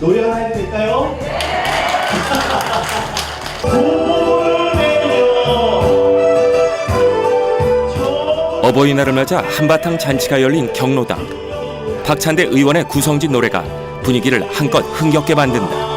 노래 하나 해도 될까요? 어버이날을 맞아 한바탕 잔치가 열린 경로당. 박찬대 의원의 구성진 노래가 분위기를 한껏 흥겹게 만든다.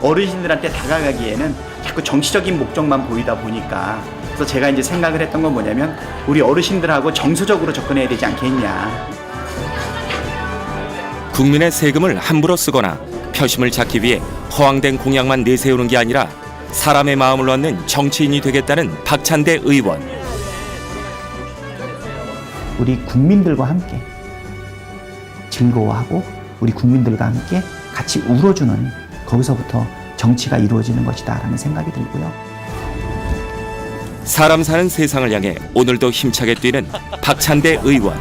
어르신들한테 다가가기에는 자꾸 정치적인 목적만 보이다 보니까, 그래서 제가 이제 생각을 했던 건 뭐냐면 우리 어르신들하고 정서적으로 접근해야 되지 않겠냐. 국민의 세금을 함부로 쓰거나 표심을 잡기 위해 허황된 공약만 내세우는 게 아니라 사람의 마음을 얻는 정치인이 되겠다는 박찬대 의원. 우리 국민들과 함께 즐거워하고 우리 국민들과 함께 같이 울어주는, 거기서부터 정치가 이루어지는 것이다 라는 생각이 들고요. 사람 사는 세상을 향해 오늘도 힘차게 뛰는 박찬대 의원.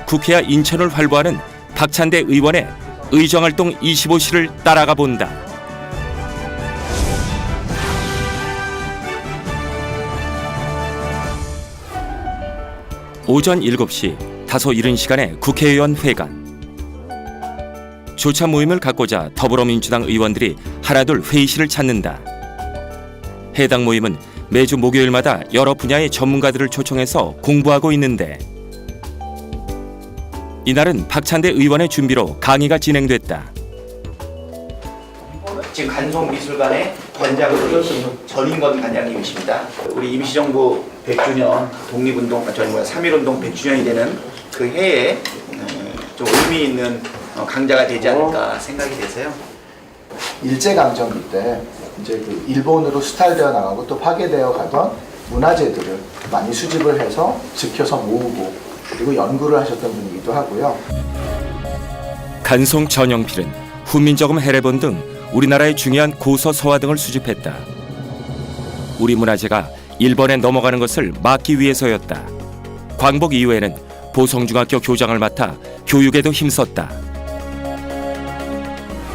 국회와 인천을 활보하는 박찬대 의원의 의정활동 25시를 따라가 본다. 오전 7시, 다소 이른 시간에 국회의원 회관. 조차 모임을 갖고자 더불어민주당 의원들이 하나둘 회의실을 찾는다. 해당 모임은 매주 목요일마다 여러 분야의 전문가들을 초청해서 공부하고 있는데, 이날은 박찬대 의원의 준비로 강의가 진행됐다. 지금 간송미술관의 관장으로 전인건 관장님이십니다. 우리 임시정부 100주년 독립운동, 3.1운동 100주년이 되는 그 해에 좀 의미 있는 강좌가 되지 않을까 생각이 돼서요. 일제강점기 때 이제 그 일본으로 수탈되어 나가고 또 파괴되어 가던 문화재들을 많이 수집을 해서 지켜서 모으고 그리고 연구를 하셨던 분이기도 하고요. 간송 전영필은 훈민저금 해례본 등 우리나라의 중요한 고서 서화 등을 수집했다. 우리 문화재가 일본에 넘어가는 것을 막기 위해서였다. 광복 이후에는 보성중학교 교장을 맡아 교육에도 힘썼다.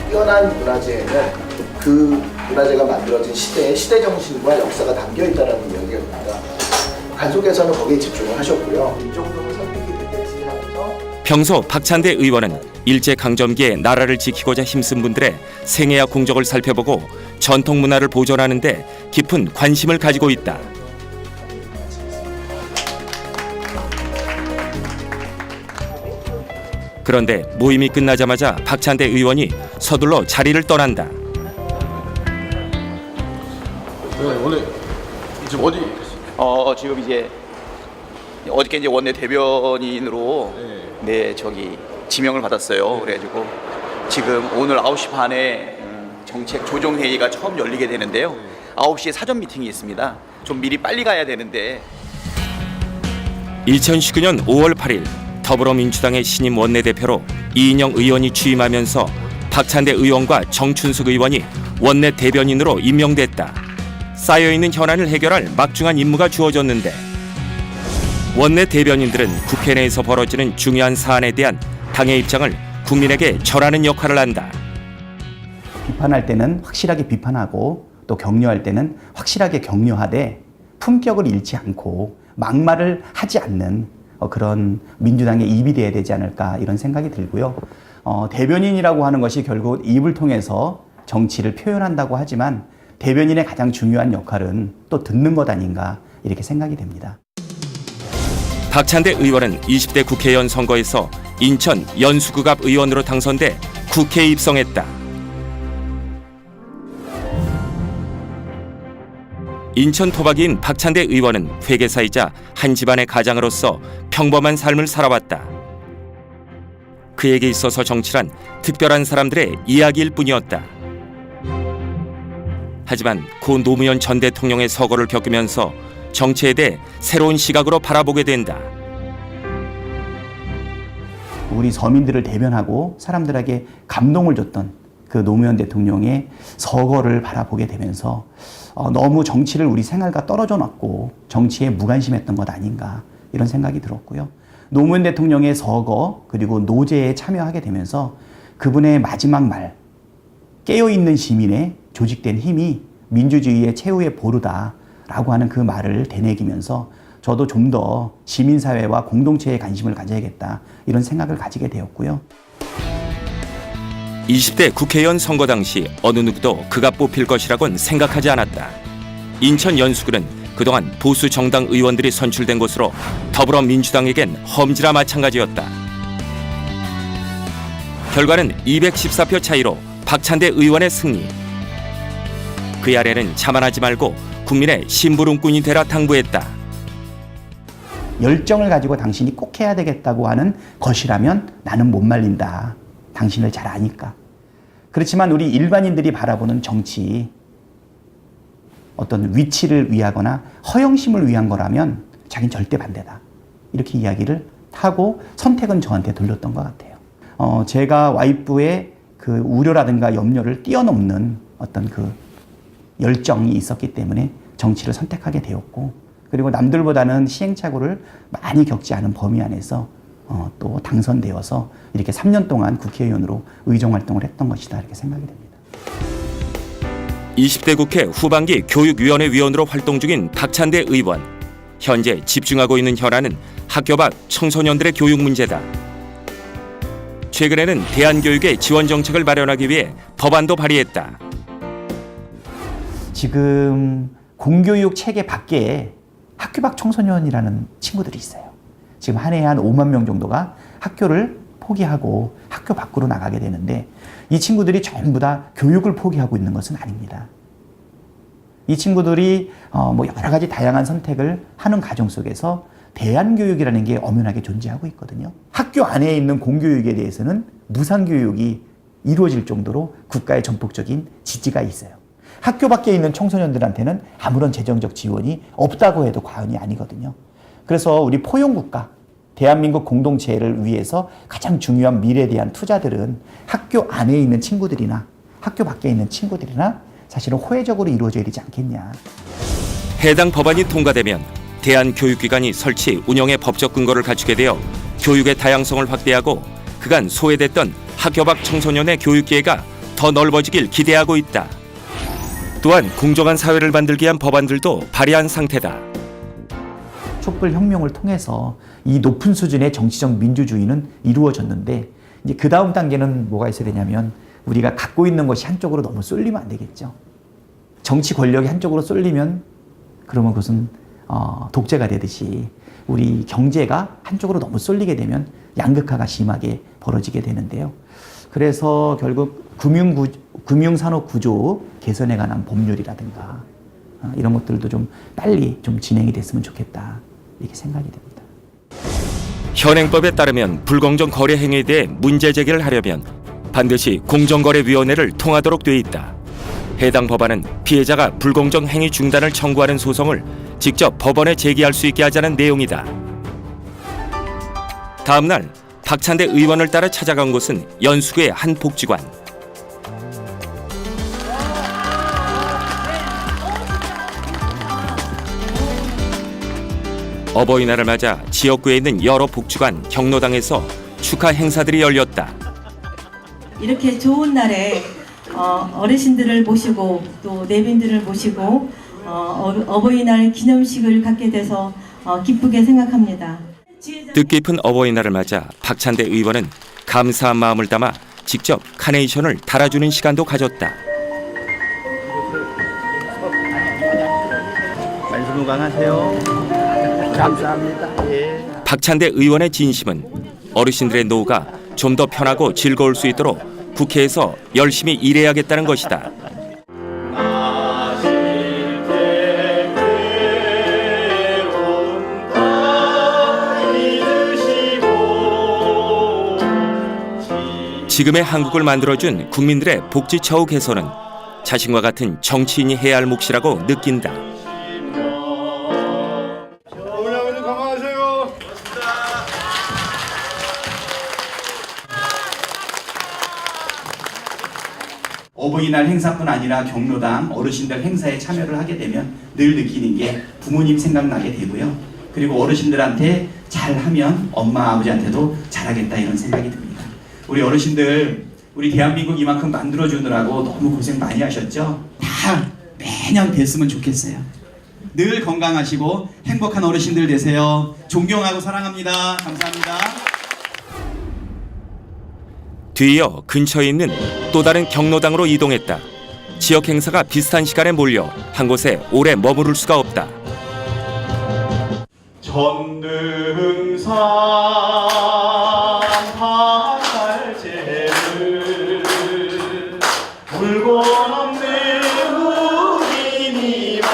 뛰어난 문화재에는 그 문화재가 만들어진 시대의 시대 정신과 역사가 담겨 있다는 이야기가 됩니다. 간속에서는 거기에 집중을 하셨고요. 이 정도는 선택이 됐겠지 하면서 평소 박찬대 의원은 일제강점기에 나라를 지키고자 힘쓴 분들의 생애와 공적을 살펴보고 전통 문화를 보존하는 데 깊은 관심을 가지고 있다. 그런데 모임이 끝나자마자 박찬대 의원이 서둘러 자리를 떠난다. 오늘 지금 어디? 지금 이제 어저께 이제 원내 대변인으로 저기 지명을 받았어요. 그래가지고 지금 오늘 9시 반에 정책 조정 회의가 처음 열리게 되는데요. 9시에 사전 미팅이 있습니다. 좀 미리 빨리 가야 되는데. 2019년 5월 8일 더불어민주당의 신임 원내대표로 이인영 의원이 취임하면서 박찬대 의원과 정춘숙 의원이 원내 대변인으로 임명됐다. 쌓여있는 현안을 해결할 막중한 임무가 주어졌는데, 원내 대변인들은 국회 내에서 벌어지는 중요한 사안에 대한 당의 입장을 국민에게 전하는 역할을 한다. 비판할 때는 확실하게 비판하고 또 격려할 때는 확실하게 격려하되 품격을 잃지 않고 막말을 하지 않는 그런 민주당의 입이 돼야 되지 않을까, 이런 생각이 들고요. 대변인이라고 하는 것이 결국 입을 통해서 정치를 표현한다고 하지만 대변인의 가장 중요한 역할은 또 듣는 것 아닌가, 이렇게 생각이 됩니다. 박찬대 의원은 20대 국회의원 선거에서 인천 연수구갑 의원으로 당선돼 국회에 입성했다. 인천 토박이인 박찬대 의원은 회계사이자 한 집안의 가장으로서 평범한 삶을 살아왔다. 그에게 있어서 정치란 특별한 사람들의 이야기일 뿐이었다. 하지만 고 노무현 전 대통령의 서거를 겪으면서 정치에 대해 새로운 시각으로 바라보게 된다. 우리 서민들을 대변하고 사람들에게 감동을 줬던 그 노무현 대통령의 서거를 바라보게 되면서 너무 정치를 우리 생활과 떨어져 놨고 정치에 무관심했던 것 아닌가, 이런 생각이 들었고요. 노무현 대통령의 서거 그리고 노제에 참여하게 되면서 그분의 마지막 말, 깨어있는 시민의 조직된 힘이 민주주의의 최후의 보루다라고 하는 그 말을 되새기면서 저도 좀 더 시민사회와 공동체에 관심을 가져야겠다 이런 생각을 가지게 되었고요. 20대 국회의원 선거 당시 어느 누구도 그가 뽑힐 것이라고는 생각하지 않았다. 인천 연수구는 그동안 보수 정당 의원들이 선출된 곳으로 더불어민주당에겐 험지나 마찬가지였다. 결과는 214표 차이로 박찬대 의원의 승리. 그 아래는 자만하지 말고 국민의 심부름꾼이 되라 당부했다. 열정을 가지고 당신이 꼭 해야 되겠다고 하는 것이라면 나는 못 말린다. 당신을 잘 아니까. 그렇지만 우리 일반인들이 바라보는 정치, 어떤 위치를 위하거나 허영심을 위한 거라면 자기는 절대 반대다. 이렇게 이야기를 하고 선택은 저한테 돌렸던 것 같아요. 제가 와이프의 그 우려라든가 염려를 뛰어넘는 어떤 그 열정이 있었기 때문에 정치를 선택하게 되었고, 그리고 남들보다는 시행착오를 많이 겪지 않은 범위 안에서 또 당선되어서 이렇게 3년 동안 국회의원으로 의정활동을 했던 것이다 이렇게 생각이 됩니다. 20대 국회 후반기 교육위원회 위원으로 활동 중인 박찬대 의원. 현재 집중하고 있는 현안은 학교 밖 청소년들의 교육 문제다. 최근에는 대안교육의 지원 정책을 마련하기 위해 법안도 발의했다. 지금 공교육 체계 밖에 학교 밖 청소년이라는 친구들이 있어요. 지금 한 해에 한 5만 명 정도가 학교를 포기하고 학교 밖으로 나가게 되는데, 이 친구들이 전부 다 교육을 포기하고 있는 것은 아닙니다. 이 친구들이 뭐 여러 가지 다양한 선택을 하는 과정 속에서 대안교육이라는 게 엄연하게 존재하고 있거든요. 학교 안에 있는 공교육에 대해서는 무상교육이 이루어질 정도로 국가의 전폭적인 지지가 있어요. 학교 밖에 있는 청소년들한테는 아무런 재정적 지원이 없다고 해도 과언이 아니거든요. 그래서 우리 포용국가, 대한민국 공동체를 위해서 가장 중요한 미래에 대한 투자들은 학교 안에 있는 친구들이나 학교 밖에 있는 친구들이나 사실은 호혜적으로 이루어져야 되지 않겠냐. 해당 법안이 통과되면 대안교육기관이 설치, 운영의 법적 근거를 갖추게 되어 교육의 다양성을 확대하고 그간 소외됐던 학교 밖 청소년의 교육 기회가 더 넓어지길 기대하고 있다. 또한 공정한 사회를 만들기 위한 법안들도 발의한 상태다. 촛불혁명을 통해서 이 높은 수준의 정치적 민주주의는 이루어졌는데, 이제 그 다음 단계는 뭐가 있어야 되냐면 우리가 갖고 있는 것이 한쪽으로 너무 쏠리면 안 되겠죠. 정치 권력이 한쪽으로 쏠리면 그러면 그것은 독재가 되듯이 우리 경제가 한쪽으로 너무 쏠리게 되면 양극화가 심하게 벌어지게 되는데요. 그래서 결국 금융산업 구조 개선에 관한 법률이라든가 이런 것들도 좀 빨리 좀 진행이 됐으면 좋겠다 이렇게 생각이 됩니다. 현행법에 따르면 불공정 거래 행위에 대해 문제 제기를 하려면 반드시 공정거래위원회를 통하도록 돼 있다. 해당 법안은 피해자가 불공정 행위 중단을 청구하는 소송을 직접 법원에 제기할 수 있게 하자는 내용이다. 다음 날 박찬대 의원을 따라 찾아간 곳은 연수구의 한 복지관. 어버이날을 맞아 지역구에 있는 여러 복지관, 경로당에서 축하 행사들이 열렸다. 이렇게 좋은 날에 어르신들을 모시고 또 내빈들을 모시고 어버이날 기념식을 갖게 돼서 기쁘게 생각합니다. 뜻깊은 어버이날을 맞아 박찬대 의원은 감사한 마음을 담아 직접 카네이션을 달아주는 시간도 가졌다. 만수무강하세요. 감사합니다. 예. 박찬대 의원의 진심은 어르신들의 노후가 좀 더 편하고 즐거울 수 있도록 국회에서 열심히 일해야겠다는 것이다. 지금의 한국을 만들어준 국민들의 복지 처우 개선은 자신과 같은 정치인이 해야 할 몫이라고 느낀다. 어머니 건강하세요. 어버이날 행사뿐 아니라 경로당 어르신들 행사에 참여를 하게 되면 늘 느끼는 게 부모님 생각나게 되고요. 그리고 어르신들한테 잘하면 엄마 아버지한테도 잘하겠다 이런 생각이 듭니다. 우리 어르신들 우리 대한민국 이만큼 만들어주느라고 너무 고생 많이 하셨죠? 다 매년 뵀으면 좋겠어요. 늘 건강하시고 행복한 어르신들 되세요. 존경하고 사랑합니다. 감사합니다. 뒤이어 근처에 있는 또 다른 경로당으로 이동했다. 지역 행사가 비슷한 시간에 몰려 한 곳에 오래 머무를 수가 없다. 전등산 바살제를 물고 넘는 우리니만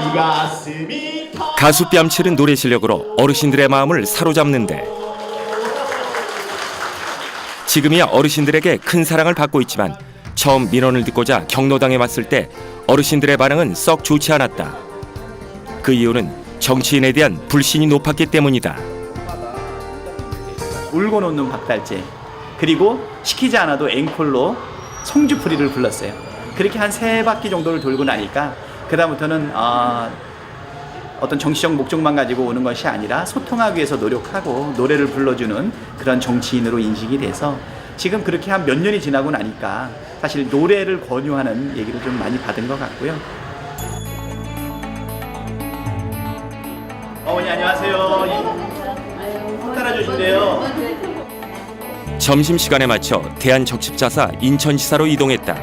이 가슴이 가수 뺨치는 노래 실력으로 어르신들의 마음을 사로잡는데 지금이야 어르신들에게 큰 사랑을 받고 있지만 처음 민원을 듣고자 경로당에 왔을 때 어르신들의 반응은 썩 좋지 않았다. 그 이유는 정치인에 대한 불신이 높았기 때문이다. 울고 놓는 박달재, 그리고 시키지 않아도 앵콜로 송주풀이를 불렀어요. 그렇게 한 3바퀴 정도를 돌고 나니까 그다음부터는 어떤 정치적 목적만 가지고 오는 것이 아니라 소통하기 위해서 노력하고 노래를 불러주는 그런 정치인으로 인식이 돼서 지금 그렇게 한 몇 년이 지나고 나니까 사실 노래를 권유하는 얘기를 좀 많이 받은 것 같고요. 어머니 안녕하세요. 석 따라주신대요. 점심시간에 맞춰 대한적십자사 인천지사로 이동했다.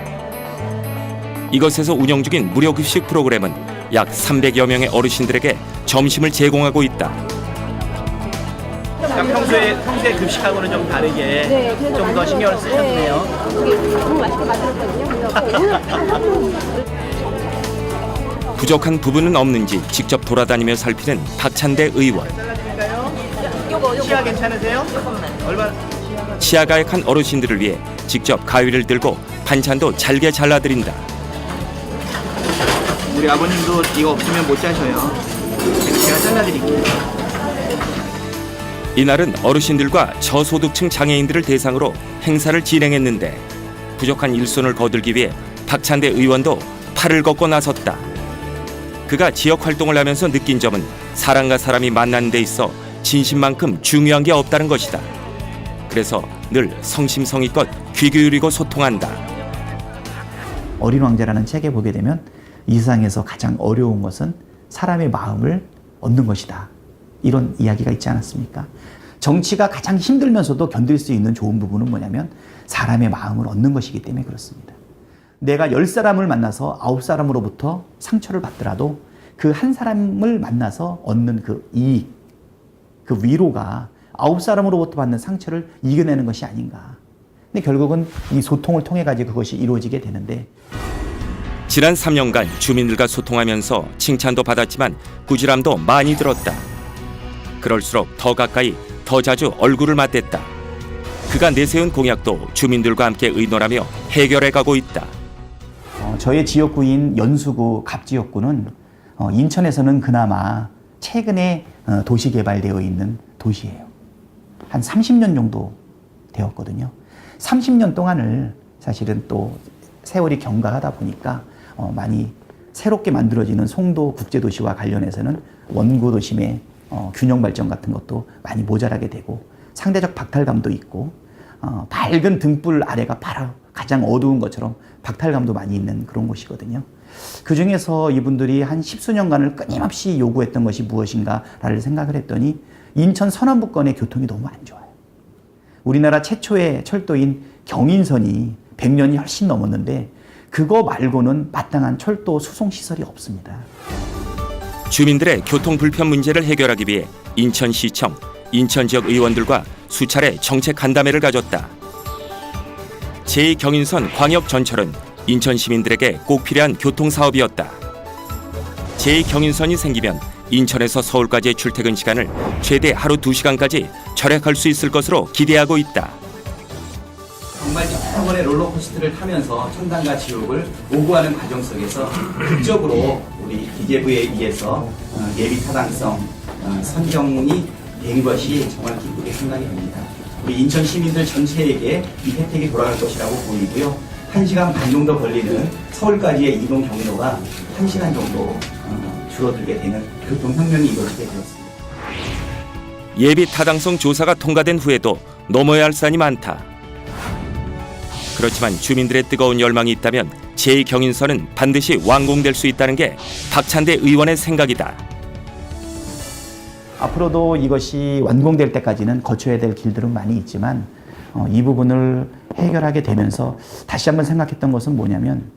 이것에서 운영 중인 무료급식 프로그램은 약 300여 명의 어르신들에게 점심을 제공하고 있다. 평소에 급식하고는 좀 다르게 좀 더 신경을 쓰셨네요. 너무 맛있게 만들었거든요. 부족한 부분은 없는지 직접 돌아다니며 살피는 박찬대 의원. 치아 괜찮으세요? 얼마나? 치아가 약한 어르신들을 위해 직접 가위를 들고 반찬도 잘게 잘라드린다. 우리 아버님도 이거 없으면 못 자셔요. 제가 잘라드릴게요. 이날은 어르신들과 저소득층 장애인들을 대상으로 행사를 진행했는데 부족한 일손을 거들기 위해 박찬대 의원도 팔을 걷고 나섰다. 그가 지역 활동을 하면서 느낀 점은 사람과 사람이 만나는 데 있어 진심만큼 중요한 게 없다는 것이다. 그래서 늘 성심성의껏 귀 기울이고 소통한다. 어린 왕자라는 책에 보게 되면 이 세상에서 가장 어려운 것은 사람의 마음을 얻는 것이다. 이런 이야기가 있지 않았습니까? 정치가 가장 힘들면서도 견딜 수 있는 좋은 부분은 뭐냐면 사람의 마음을 얻는 것이기 때문에 그렇습니다. 내가 10사람을 만나서 9사람으로부터 상처를 받더라도 그 한 사람을 만나서 얻는 그 이익, 그 위로가 9사람으로부터 받는 상처를 이겨내는 것이 아닌가. 근데 결국은 이 소통을 통해 가지고 그것이 이루어지게 되는데 지난 3년간 주민들과 소통하면서 칭찬도 받았지만 꾸지람도 많이 들었다. 그럴수록 더 가까이 더 자주 얼굴을 맞댔다. 그가 내세운 공약도 주민들과 함께 의논하며 해결해 가고 있다. 저의 지역구인 연수구 갑지역구는 인천에서는 그나마 최근에 도시개발되어 있는 도시예요. 한 30년 정도 되었거든요. 30년 동안을 사실은 또 세월이 경과하다 보니까 많이 새롭게 만들어지는 송도 국제도시와 관련해서는 원구 도심의 균형 발전 같은 것도 많이 모자라게 되고 상대적 박탈감도 있고 밝은 등불 아래가 바로 가장 어두운 것처럼 박탈감도 많이 있는 그런 곳이거든요. 그 중에서 이분들이 한 10수년간을 끊임없이 요구했던 것이 무엇인가를 생각을 했더니 인천 서남부권의 교통이 너무 안 좋아요. 우리나라 최초의 철도인 경인선이 100년이 훨씬 넘었는데 그거 말고는 마땅한 철도 수송시설이 없습니다. 주민들의 교통 불편 문제를 해결하기 위해 인천시청, 인천지역 의원들과 수차례 정책 간담회를 가졌다. 제2경인선 광역전철은 인천 시민들에게 꼭 필요한 교통사업이었다. 제2경인선이 생기면 인천에서 서울까지의 출퇴근 시간을 최대 하루 2시간까지 절약할 수 있을 것으로 기대하고 있다. 정말 여러 번의 롤러코스터를 타면서 천당과 지옥을 오고하는 과정 속에서 극적으로 우리 기재부에 의해서 예비 타당성 선정이 된 것이 정말 기쁘게 생각이 됩니다. 우리 인천 시민들 전체에게 이 혜택이 돌아갈 것이라고 보이고요. 1시간 반 정도 걸리는 서울까지의 이동 경로가 1시간 정도 줄어들게 되는 교통혁명이 이루어지게 되었습니다. 예비 타당성 조사가 통과된 후에도 넘어야 할 산이 많다. 그렇지만 주민들의 뜨거운 열망이 있다면 제2경인선은 반드시 완공될 수 있다는 게 박찬대 의원의 생각이다. 앞으로도 이것이 완공될 때까지는 거쳐야 될 길들은 많이 있지만 이 부분을 해결하게 되면서 다시 한번 생각했던 것은 뭐냐면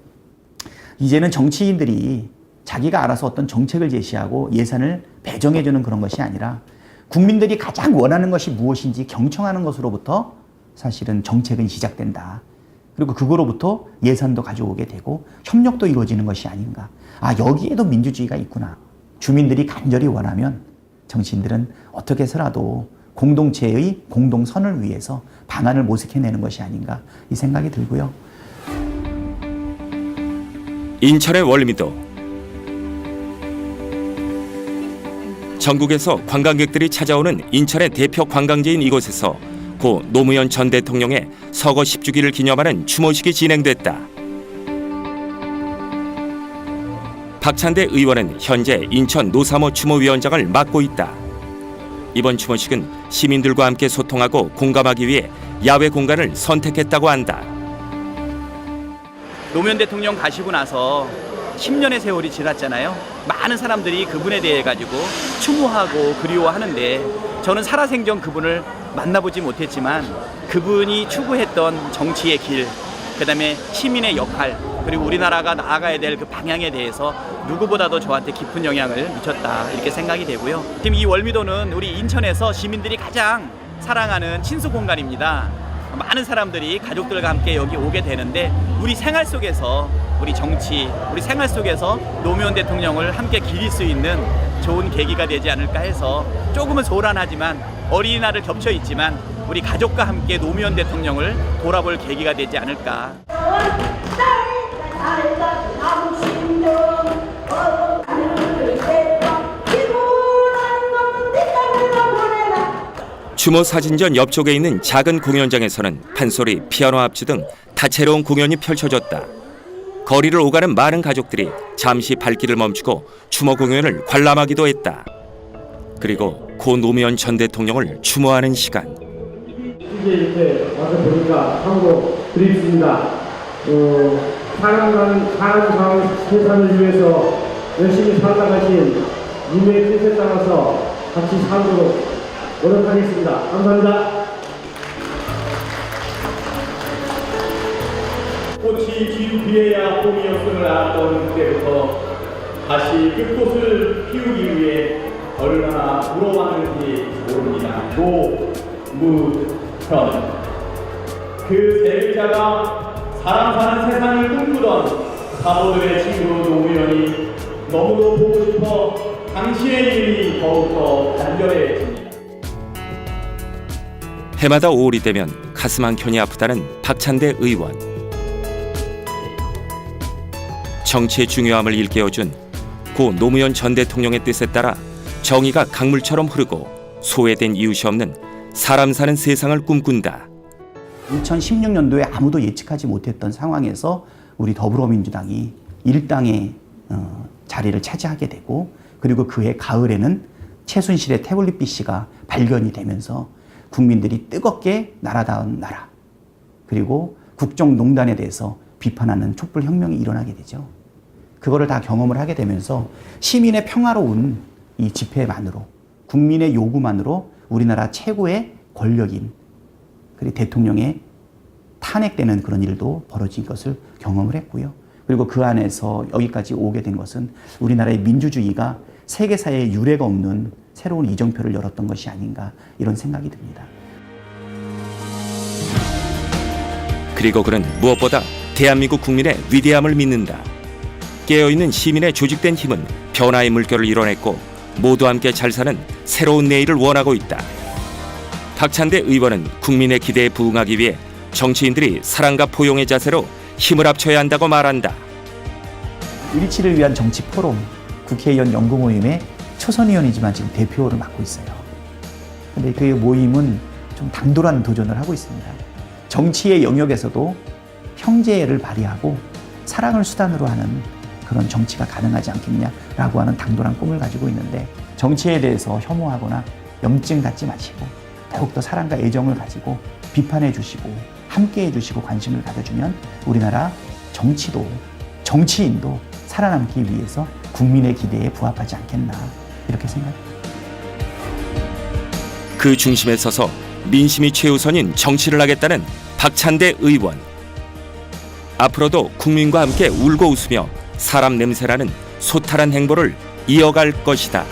이제는 정치인들이 자기가 알아서 어떤 정책을 제시하고 예산을 배정해주는 그런 것이 아니라 국민들이 가장 원하는 것이 무엇인지 경청하는 것으로부터 사실은 정책은 시작된다. 그리고 그거로부터 예산도 가져오게 되고 협력도 이루어지는 것이 아닌가. 아, 여기에도 민주주의가 있구나. 주민들이 간절히 원하면 정치인들은 어떻게 해서라도 공동체의 공동선을 위해서 방안을 모색해내는 것이 아닌가 이 생각이 들고요. 인천의 월미도. 전국에서 관광객들이 찾아오는 인천의 대표 관광지인 이곳에서 고 노무현 전 대통령의 서거 10주기를 기념하는 추모식이 진행됐다. 박찬대 의원은 현재 인천 노사모 추모위원장을 맡고 있다. 이번 추모식은 시민들과 함께 소통하고 공감하기 위해 야외 공간을 선택했다고 한다. 노무현 대통령 가시고 나서 10년의 세월이 지났잖아요. 많은 사람들이 그분에 대해 가지고 추모하고 그리워하는데 저는 살아생전 그분을 만나보지 못했지만 그분이 추구했던 정치의 길, 그다음에 시민의 역할, 그리고 우리나라가 나아가야 될 그 방향에 대해서 누구보다도 저한테 깊은 영향을 미쳤다 이렇게 생각이 되고요. 지금 이 월미도는 우리 인천에서 시민들이 가장 사랑하는 친수 공간입니다. 많은 사람들이 가족들과 함께 여기 오게 되는데 우리 생활 속에서 우리 정치, 우리 생활 속에서 노무현 대통령을 함께 기릴 수 있는 좋은 계기가 되지 않을까 해서 조금은 소란하지만 어린이날을 겹쳐 있지만 우리 가족과 함께 노무현 대통령을 돌아볼 계기가 되지 않을까. 추모 사진전 옆쪽에 있는 작은 공연장에서는 판소리, 피아노 합주 등 다채로운 공연이 펼쳐졌다. 거리를 오가는 많은 가족들이 잠시 발길을 멈추고 추모 공연을 관람하기도 했다. 그리고 고 노무현 전 대통령을 추모하는 시간. 이제 와서 보니까 참으로 그립습니다. 사람 세상을 위해서 열심히 살아가신 님의 뜻에 따라서 같이 살도록 노력하겠습니다. 감사합니다. 꽃이 피어야 봄이었음을 알았던 그때부터 다시 그 꽃을 피우기 위해 얼마나 물어봤는지 모릅니다. 노무현. 그 세 글자가 사람 사는 세상을 꿈꾸던 사모들의 친구 노무현이 너무도 보고 싶어 당신의 이름이 더욱더 간절해집니다. 해마다 5월이 되면 가슴 한켠이 아프다는 박찬대 의원. 정치의 중요함을 일깨워준 고 노무현 전 대통령의 뜻에 따라 정의가 강물처럼 흐르고 소외된 이웃이 없는 사람 사는 세상을 꿈꾼다. 2016년도에 아무도 예측하지 못했던 상황에서 우리 더불어민주당이 일당의 자리를 차지하게 되고 그리고 그해 가을에는 최순실의 태블릿 PC가 발견이 되면서 국민들이 뜨겁게 나라다운 나라 그리고 국정농단에 대해서 비판하는 촛불혁명이 일어나게 되죠. 그거를 다 경험을 하게 되면서 시민의 평화로운 이 집회만으로 국민의 요구만으로 우리나라 최고의 권력인 그리고 대통령의 탄핵되는 그런 일도 벌어진 것을 경험을 했고요. 그리고 그 안에서 여기까지 오게 된 것은 우리나라의 민주주의가 세계사에 유례가 없는 새로운 이정표를 열었던 것이 아닌가 이런 생각이 듭니다. 그리고 그는 무엇보다 대한민국 국민의 위대함을 믿는다. 깨어있는 시민의 조직된 힘은 변화의 물결을 이뤄냈고 모두 함께 잘 사는 새로운 내일을 원하고 있다. 박찬대 의원은 국민의 기대에 부응하기 위해 정치인들이 사랑과 포용의 자세로 힘을 합쳐야 한다고 말한다. 일치를 위한 정치 포럼 국회의원 연구 모임의 초선의원이지만 지금 대표를 맡고 있어요. 근데 그 모임은 좀 당돌한 도전을 하고 있습니다. 정치의 영역에서도 형제를 발휘하고 사랑을 수단으로 하는 그런 정치가 가능하지 않겠냐라고 하는 당돌한 꿈을 가지고 있는데 정치에 대해서 혐오하거나 염증 갖지 마시고 더욱더 사랑과 애정을 가지고 비판해 주시고 함께 해주시고 관심을 가져주면 우리나라 정치도, 정치인도 살아남기 위해서 국민의 기대에 부합하지 않겠나 이렇게 생각합니다. 그 중심에 서서 민심이 최우선인 정치를 하겠다는 박찬대 의원. 앞으로도 국민과 함께 울고 웃으며 사람 냄새나는 소탈한 행보를 이어갈 것이다.